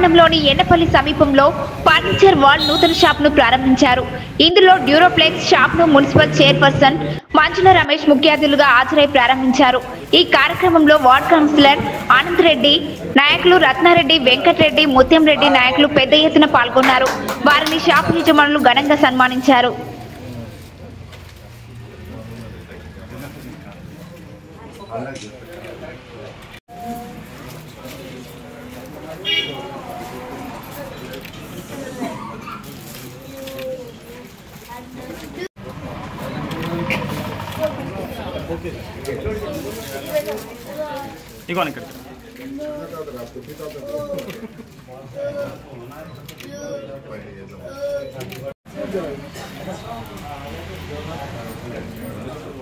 పట్టణంలోని ఎన్నపల్లి సమీపంలో furniture wall నూతన షాప్ ను ప్రారంభించారు. ఇందులో డ్యూరోప్లెక్స్ షాప్ ను మున్సిపల్ చైర్పర్సన్ మంచుల రమేష్ ముఖ్య అతిథులుగా హాజరై ప్రారంభించారు. ఈ కార్యక్రమంలో వార్డ్ కౌన్సిలర్ ఆనంద్ రెడ్డి, నాయకులు రత్నారెడ్డి, వెంకటరెడ్డి, ముత్యం రెడ్డి నాయకులు పెద్ద ఎత్తున పాల్గొన్నారు. వారిని షాప్ యజమానులు ఘనంగా సన్మానించారు.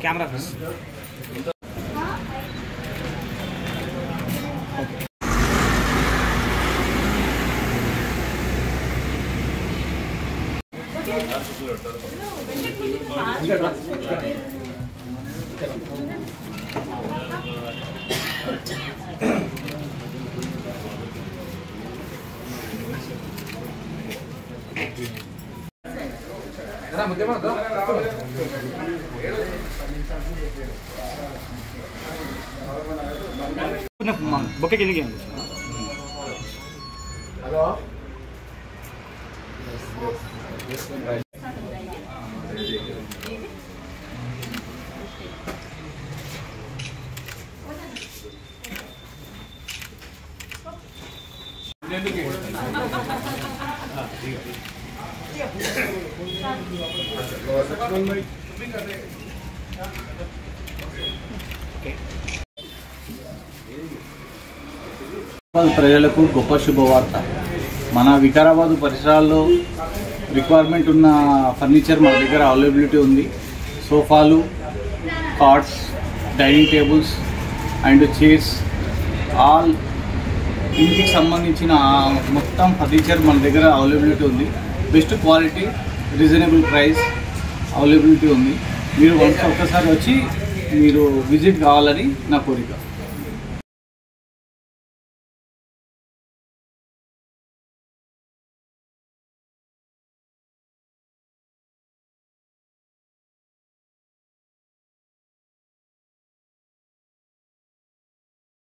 कैमरा बुके के लिए हेलो ప్రజలకు గొప్ప శుభవార్త. మన వికారాబాద్ పరిసరాల్లో రిక్వైర్మెంట్ ఉన్న ఫర్నిచర్ మన దగ్గర అవైలబిలిటీ ఉంది. సోఫాలు, cards, dining tables and chairs, all ఇంటికి సంబంధించిన మొత్తం ఫర్నిచర్ మన దగ్గర అవైలబిలిటీ ఉంది. Best quality, reasonable price availability ఉంది. మీరు ఒక్కసారి వచ్చి మీరు విజిట్ కావాలని నా కోరిక.